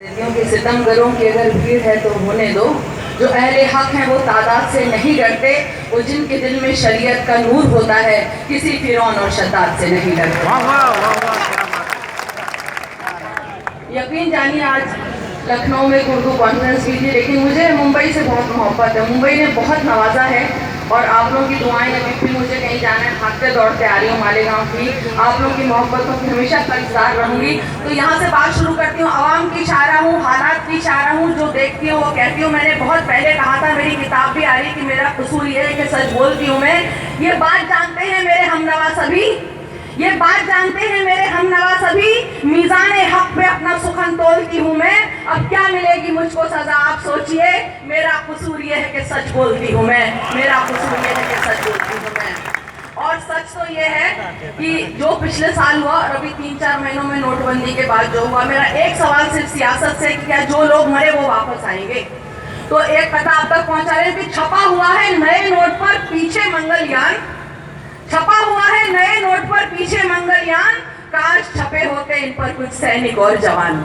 कि सितमगरों की अगर भीड़ है तो होने दो। जो अहले हक हैं वो तादाद से नहीं डरते, वो जिनके दिल में शरीयत का नूर होता है किसी फिरौन और शैतान से नहीं डरते। यकीन जानिए आज लखनऊ में उर्दू कॉन्फ्रेंस की थी, लेकिन मुझे मुंबई से बहुत मोहब्बत है। मुंबई ने बहुत नवाजा है और आप लोगों की दुआएं, अभी भी मुझे कहीं जाना है, भागते दौड़ते आ रही हूँ मालेगांव की। आप लोगों की मोहब्बतों की हमेशा कर्जदार रहूँगी। तो यहाँ से बात शुरू करती हूँ। आवाम की शायरा हूँ, हालात की शायरा हूँ, जो देखती हूँ वो कहती हूँ। मैंने बहुत पहले कहा था, मेरी किताब भी आ रही कि मेरा कसूर ये है कि सच बोलती हूँ मैं। ये बात जानते हैं मेरे हमनवा सभी, ये बात जानते हैं मेरे हमनवा सभी, मीज़ाने हक पे अपना सुखन तोलती हूँ मैं। अब क्या मिलेगी मुझको सजा आप सोचिए, मेरा कसूर ये है कि सच बोलती हूँ मैं, मेरा कसूर ये है कि सच बोलती हूँ मैं। और सच तो ये है कि जो पिछले साल हुआ और अभी 3-4 महीनों में नोटबंदी के बाद जो हुआ, मेरा एक सवाल सिर्फ सियासत से, क्या जो लोग मरे वो वापस आएंगे? तो एक पता आप तक पहुँचा रहे हैं कि छपा हुआ है नए नोट पर पीछे मंगलयान, छपा हुआ है नए नोट पर पीछे मंगलयान, काश छपे होते इन पर कुछ सैनिक और जवान।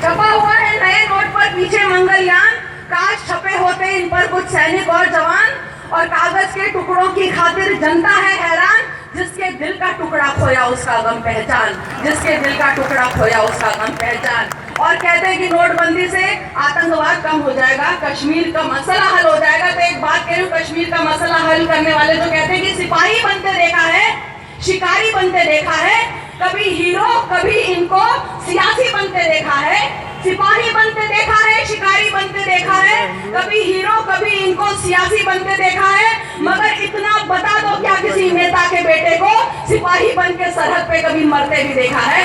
छपा हुआ है नए नोट पर पीछे मंगलयान, काश छपे होते इन पर कुछ सैनिक और जवान। और कागज के टुकड़ों की खातिर जनता है हैरान, जिसके दिल का टुकड़ा खोया उसका गम पहचान, जिसके दिल का टुकड़ा खोया उसका गम पहचान। और कहते हैं कि नोटबंदी से आतंकवाद कम हो जाएगा, कश्मीर का मसला हल हो जाएगा। तो एक बात कह रही हूँ, कश्मीर का मसला हल करने वाले जो कहते हैं कि सिपाही बनते देखा है, शिकारी बनते देखा है, कभी हीरो कभी इनको सियासी बनते देखा है, सिपाही बनते देखा है, शिकारी बनते देखा है, कभी हीरो कभी इनको सियासी बनते देखा है। मगर इतना बता दो, क्या किसी नेता के बेटे को सिपाही बन के सरहद पे कभी मरते भी देखा है?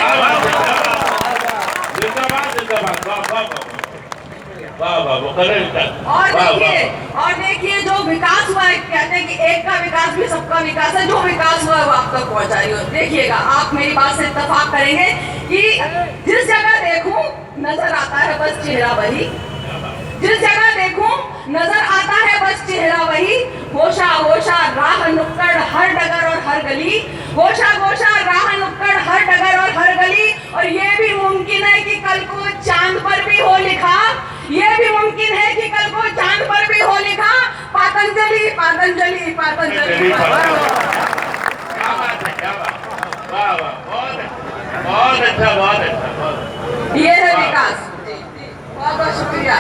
और देखिए जो विकास हुआ है, कहते हैं कि एक का विकास भी सबका विकास है, जो विकास हुआ है वो आप तक पहुंचा रही हो। देखिएगा, आप मेरी बात से इत्तेफाक करेंगे कि जिस जगह देखूं नजर आता है बस चेहरा वही, जिस जगह देखूं नजर आता है बस चेहरा वही। गोशा गोशा राह नुक्कड़ हर डगर और हर गली, गोशा गोशा राह नुक्कड़ हर डगर और हर गली। और ये भी मुमकिन है कि कल को चांद पर भी हो लिखा, ये भी मुमकिन है कि कल को चांद पर भी हो लिखा, पातंजलि पातंजलि पातंजलि। बहुत अच्छा, बहुत अच्छा। ये है विकास। बहुत बहुत शुक्रिया।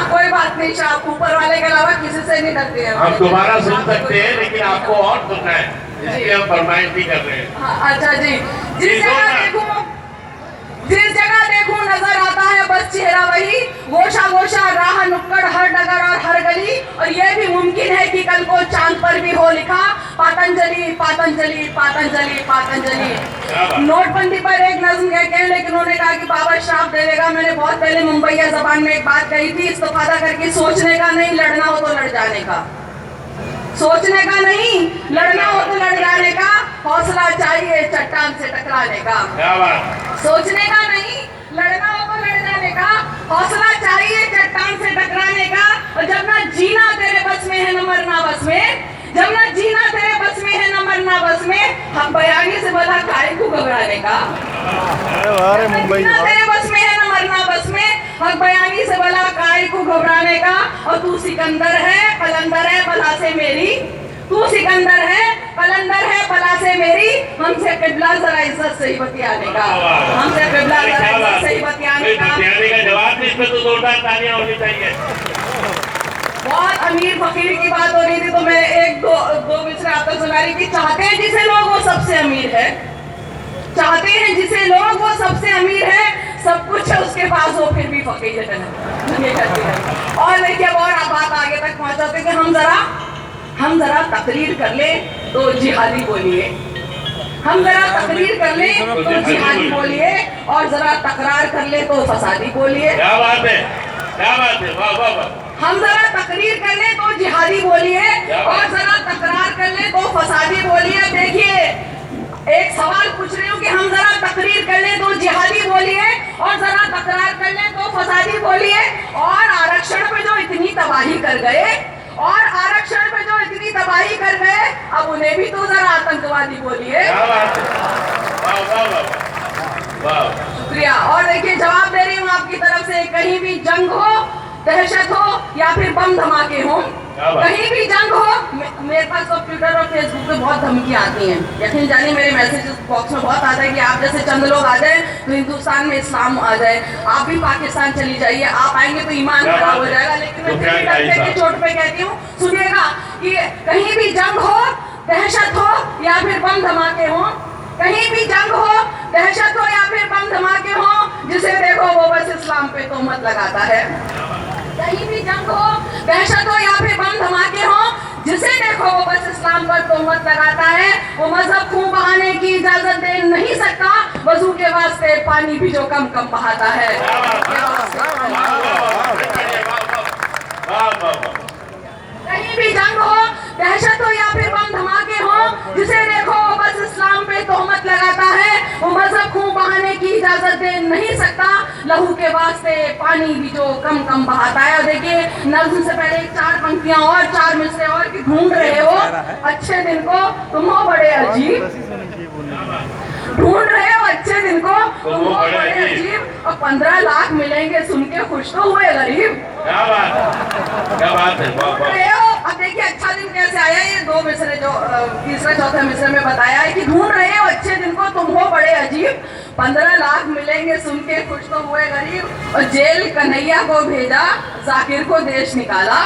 कोई बात नहीं, आप ऊपर वाले के अलावा किसी से नहीं डरते हैं। हम दोबारा सुन सकते हैं, लेकिन आपको और सुनना है, इसलिए हम फरमाइश भी कर रहे हैं। अच्छा जी, जिस जगह देखूं नजर आता है बस चेहरा वही, गोशा गोशा राह नुक्कड़ हर डगर और हर गली। और ये भी मुमकिन है कि कल को चांद पर भी हो लिखा, पातंजलि पातंजलि पातंजलि पातंजलि। नोटबंदी पर एक नज्म कह के, लेकिन उन्होंने कहा कि बाबा श्राप दे देगा। मैंने बहुत पहले मुंबईया जबान में एक बात कही थी, इस्तेफादा करके सोचने का नहीं, लड़ना हो तो लड़ जाने का, सोचने का नहीं, लड़ना हो तो लड़ जाने का, हौसला चाहिए चट्टान से टकराने का। सोचने का नहीं, लड़ना हो तो लड़ जाने का, हौसला चाहिए चट्टान से टकराने का। और जब ना जीना तेरे बस में है न मरना बस में, जब ना जीना तेरे बस में है न मरना बस में, हम बयानी से बता काहे को घबराने का। जीना तेरे बस में है न मरना बस में, हम बयानी से बला काहे को घबराने का। और तू सिकंदर है कलंदर है बला से मेरी, तू सिकंदर है कलंदर है बला से मेरी, हमसे किबला जरा इज्जत से ही बतियाने का, हमसे किबला जरा इज्जत से ही बतियाने का। जवाब नहीं, इसमें तो जोरदार तालियां होनी चाहिए। बहुत अमीर फकीर की बात हो रही थी, तो मैं एक दो मिसरे आप तक सुना रही थी। चाहते हैं जिसे लोग वो सबसे अमीर है, चाहते हैं जिसे लोग वो सबसे अमीर है, सब कुछ है उसके पास वो फिर भी फकीर है। और देखिए और आप बात आगे तक पहुंचाते कि हम जरा तकरीर कर ले तो जिहादी बोलिए, हम जरा तकरीर कर ले तो जिहादी बोलिए, और जरा तकरार कर ले तो फसादी बोलिए। क्या बात है, क्या बात है, वाह वाह वाह। हम जरा तकरीर कर ले तो जिहादी बोलिए, और जरा तकरार कर ले तो फसादी बोलिए। देखिए एक सवाल पूछ रही हूँ कि हम जरा तकरीर कर ले तो जिहादी बोलिए, और जरा तकरार कर ले तो फसादी बोलिए। और आरक्षण पे जो इतनी तबाही कर गए, और आरक्षण पे जो इतनी तबाही कर गए, अब उन्हें भी तो जरा आतंकवादी बोलिए। वाह वाह वाह। देखिए जवाब दे रही हूँ आपकी तरफ से, कहीं भी जंग हो, दहशत हो या फिर बम धमाके हो, कहीं भी जंग हो, मेरे पास तो ट्विटर और फेसबुक पे बहुत धमकियां आती हैं। यकीन जानिए मेरे मैसेजेस बॉक्स में बहुत आता है कि आप जैसे चंद लोग आ जाए तो हिंदुस्तान में इस्लाम आ जाए, आप भी पाकिस्तान चली जाइए, आप आएंगे तो ईमान खराब हो जाएगा। लेकिन मैं फिर भी डरने की चोट पे कहती हूँ, सुनिएगा कि कहीं भी जंग हो, दहशत हो या फिर बम धमाके हो, कहीं भी जंग हो, दहशत हो या फिर बम धमाके हो, जिसे देखो वो बस इस्लाम पे तोहमत लगाता है। कहीं भी जंग हो, दहशत हो या फिर बम धमाके हो, जिसे देखो वो बस इस्लाम पर तोहमत लगाता है। वो मजहब खून बहाने की इजाजत दे नहीं सकता, वजू के वास्ते पानी भी जो कम कम बहाता है। कहीं भी जंग हो, दहशत हो या फिर बम धमाके हो, जिसे देखो वो बस इस्लाम पे तोहमत लगाता है। वो मजहब खून बहाने की इजाजत दे नहीं सकता, लहू के वास्ते पानी भी जो कम कम बहाता है। और देखिए नज़्म से पहले 4 पंक्तियां और 4 मिसरे और कि ढूंढ रहे हो अच्छे दिन को, तुम हो बड़े अजीब, ढूंढ रहे हो अच्छे दिन को, तुम हो बड़े अजीब, और 15 लाख मिलेंगे सुन के खुश तो हुए गरीब। क्या बात है। अब देखिए अच्छा दिन कैसे आया, ये 2 मिसरे जो तीसरा चौथा मिसरे में बताया है कि ढूंढ रहे हो अच्छे दिन को, तुम हो बड़े अजीब, 15 लाख मिलेंगे सुन के खुश तो हुए गरीब। और जेल कन्हैया को भेजा, जाकिर को देश निकाला,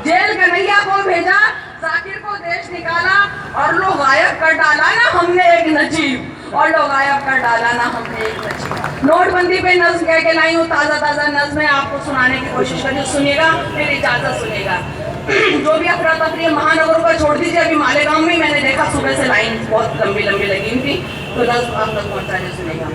जेल कन्हैया को भेजा, जाकिर को देश निकाला, और लो गायब कर डाला ना हमने एक नजीब, और लो गायब कर डाला ना हमने एक नजीब। नोटबंदी पे नज्म कह के लाई हूँ, ताज़ा ताज़ा नज्म है, आपको सुनाने की कोशिश करिए, सुनिएगा, फिर इजाज़त सुनिएगा। जो भी अफरा तफरी महानगरों का छोड़ दीजिए, अभी मालेगांव में मैंने देखा सुबह से लाइन बहुत लंबी लंबी लगी थी, तो नज्म आप तक पहुँचाने सुनेगा।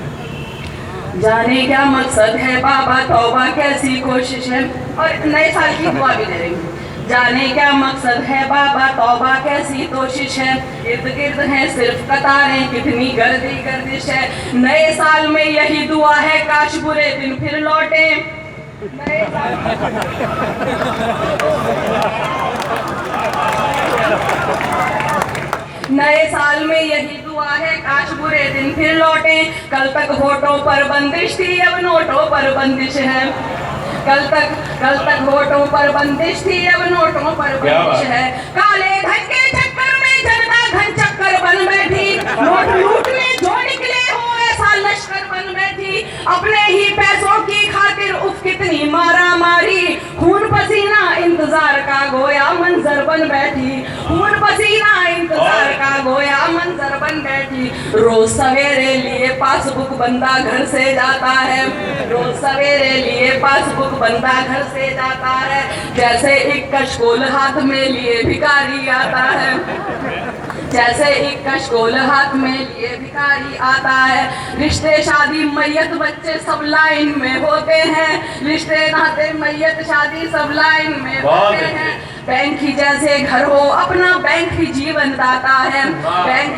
जाने क्या मकसद है बाबा, तौबा कैसी कोशिश है, और नए साल की दुआ भी दे रही हूँ। जाने क्या मकसद है बाबा, तौबा कैसी कोशिश है, इर्द गिर्द है सिर्फ कतारें, कितनी गर्दी गर्दिश है। नए साल में यही दुआ है, काश बुरे दिन फिर लौटे। नए साल में यही दुआ है, काश बुरे दिन फिर लौटे। कल तक होठों पर बंदिश थी, अब नोटों पर बंदिश है। कल तक होठों पर बंदिश थी, अब नोटों पर बंदिश है। काले धन के चक्कर में जनता घन चक्कर बन बैठी, नोट लूटने जो निकले हो ऐसा लश्कर बन बैठी। अपने ही पैसों की खातिर उफ कितनी मारा मारी, खून पसीना इंतजार का गोया मंजर बन बैठी, खून पसीना इंतजार का गोया मंजर बन बैठी। रोज सवेरे लिए पासबुक बंदा घर से जाता है, रोज सवेरे लिए पासबुक बंदा घर से जाता है, जैसे एक कशकोल हाथ में लिए भिखारी आता है, जैसे एक कशकोल हाथ में लिए भिखारी आता है। रिश्ते शादी मैयत बच्चे सब लाइन में होते हैं, रिश्ते नाते मैयत शादी सब लाइन में होते हैं। बैंक ही जैसे घर हो अपना बैंक ही जीवन दाता है, बैंक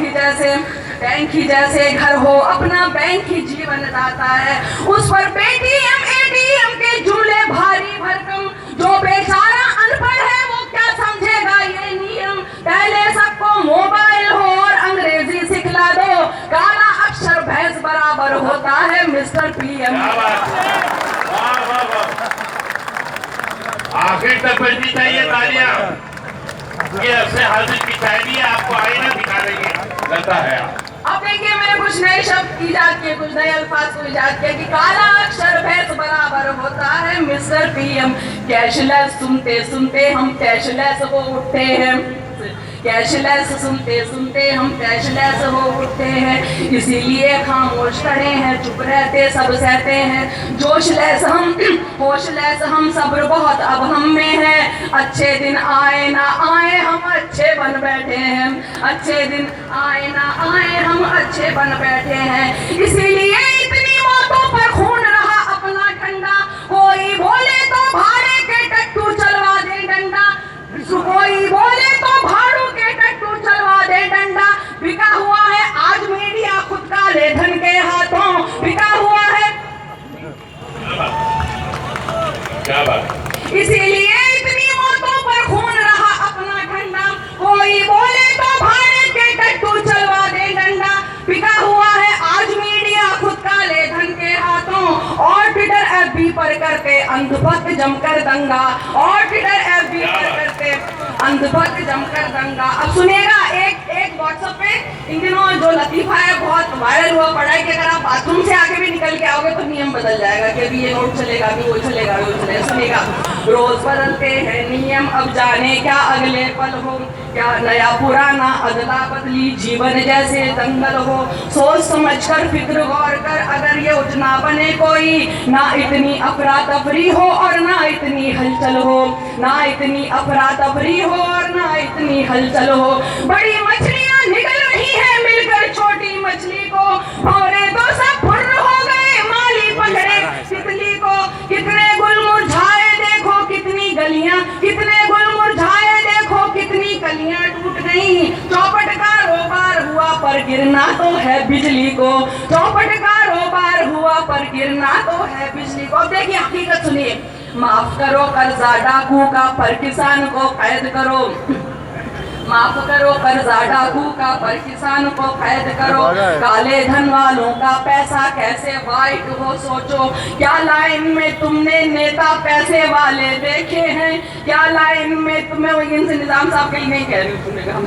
ही जैसे घर हो अपना बैंक ही जीवन दाता है। उस पर पेटीएम एटीएम के जुमले भारी भरकम, जो बेचारा अनपढ़ है वो क्या समझेगा ये नियम। पहले सबको मोबाइल हो और अंग्रेजी सिखला दो, काला अक्षर भैंस बराबर होता है मिस्टर पीएम। आखिर तक बजनी चाहिए तालियां, ये ऐसे हाजिर की शायरी आपको आईना दिखा रही है, लगता है। अब देखिए मैंने कुछ नए शब्द ईजाद किए, कुछ नए अल्फाज को ईजाद किया कि काला अक्षर भैंस बराबर होता है मिस्टर पीएम। कैशलेस सुनते सुनते हम कैशलेस हो उठते हैं, कैशलेस सुनते सुनते हम कैशलेस हो उठते हैं, इसीलिए खामोश खड़े हैं, चुप रहते सब सहते हैं। जोशलेस हम होशलेस हम, सब्र बहुत अब हम में है, अच्छे दिन आए ना आए हम अच्छे बन बैठे हैं, अच्छे दिन आए ना आए हम अच्छे बन बैठे हैं। इसीलिए इतनी मौतों पर खून रहा अपना ठंडा, कोई बोले तो भाड़े के टट्टू चलवा दे डंडा, कोई बोले तो भाड़ू के टट्टू चलवा दे डंडा। बिका हुआ है आज मीडिया खुद काले धन के हाथों, बिका हुआ है। क्या बात। इसीलिए इतनी मौतों पर खून रहा अपना ठंडा, कोई बोले तो भाड़े के टट्टू चलवा दे डंडा। बिका हुआ है आज मीडिया खुद पर करते अंधभक्त जमकर दंगा, और ट्विटर FB पर करते अंधभक्त जमकर दंगा। अब सुनिएगा, एक व्हाट्सएप पे इन दिनों जो लतीफा है बहुत वायरल हुआ पड़ा है कि अगर आप बाथरूम से आके भी निकल के आओगे तो नियम बदल जाएगा कि अभी ये नोट चलेगा, अभी वो चलेगा, वो चलेगा। सुनिएगा, रोज बदलते हैं नियम, अब जाने क्या अगले पल हो, क्या नया पुराना अदला बदली जीवन जैसे दंगल हो। सोच समझ कर फिक्र गौर कर, अगर ये उठना बने कोई, ना इतनी अफरा तफरी हो और ना इतनी हलचल हो, ना इतनी अफरा तफरी हो और ना इतनी हलचल हो। बड़ी मछलियां निकल रही है मिलकर छोटी मछली को, भौरे तो सब फुर्र हो गए, माली पकड़े तितली को। कितने गुल मुरझाए देखो कितनी गलियां, कितने गुल मुरझाए देखो कितनी कलियां टूट गई। चौपट का रोबार हुआ पर गिरना तो है बिजली को, चौपट का रोबार हुआ पर गिरना तो है बिजली को। अब देखिए हकीकत सुनिए, माफ करो कर्जा डाकू का पर किसान को कैद करो, माफ करो कर्जा डाकू का पर किसान को कैद करो। काले धन वालों का पैसा कैसे वाइट हो सोचो, क्या लाइन में तुमने नेता पैसे वाले देखे हैं, क्या लाइन में तुम्हें इनसे निजाम साहब के लिए नहीं कह रही हूँ, तुमने कहा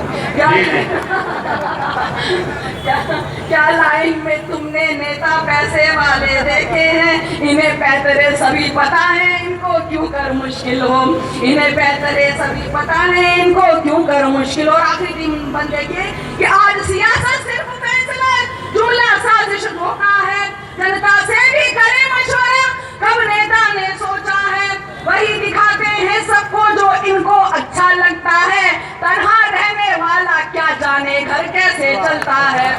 क्या लाइन में तुमने नेता पैसे वाले देखे हैं, इन्हें पैतरे सभी पता है इनको क्यों कर मुश्किल हो, इन्हें पैतरे सभी पता है इनको क्यों कर मुश्किल। और आखिरी दिन बन देखिए कि आज सियासत सिर्फ फैसला जुमला साजिश धोखा है, जनता से भी करे मशवरा कब नेता ने सोचा है, वही दिखाते हैं सबको जो इनको अच्छा लगता है, तन्हा रहने वाला क्या जाने घर कैसे चलता है।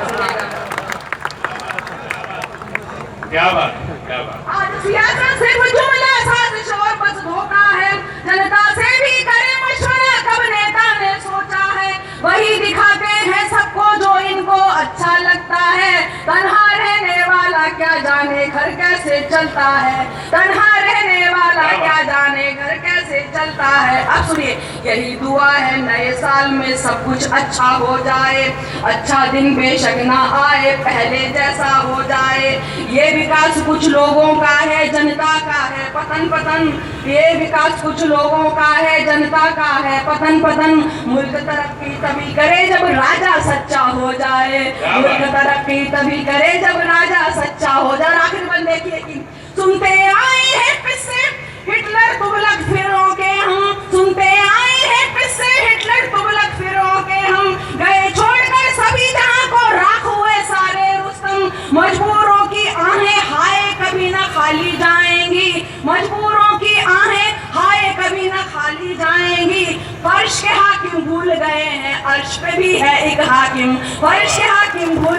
क्या बात, क्या बात। आज सियासत सिर्फ जुमला साजिश और बस धोखा है, जनता से भी करे मशवरा कब नेता ने सोचा है, वही दिखाते हैं सबको जो इनको अच्छा लगता है, तन्हा रहने वाला क्या जाने घर कैसे चलता है, तन्हा रहने वाला क्या जाने घर कैसे चलता है। अब सुनिए, यही दुआ है नए साल में सब कुछ अच्छा हो जाए, अच्छा दिन बेशक ना आए पहले जैसा हो जाए। ये विकास कुछ लोगों का है जनता का है पतन पतन, ये विकास कुछ लोगों का है जनता का है पतन पतन। मुल्क तरक्की तभी करे जब राजा सच्चा हो जाए, मुल्क तरक्की तभी करे जब राजा सच्चा हो जाए। आखिर बन देखिए कि सुनते आए हैं किस्से हिटलर तुगलक फिरों के हम, सुनते आए हैं किस्से हिटलर तुगलक फिरों के हम, गए छोड़कर सभी जहां को राख हुए सारे रुस्तम। मजबूरों की आहें हाय कभी न खाली जाएंगी, मजबूरों की आहें हाय कभी न खाली जाएंगी। फर्श के हाकिम भूल गए हैं अर्श पे भी है एक हाकिम, फर्श के हाकिम भूल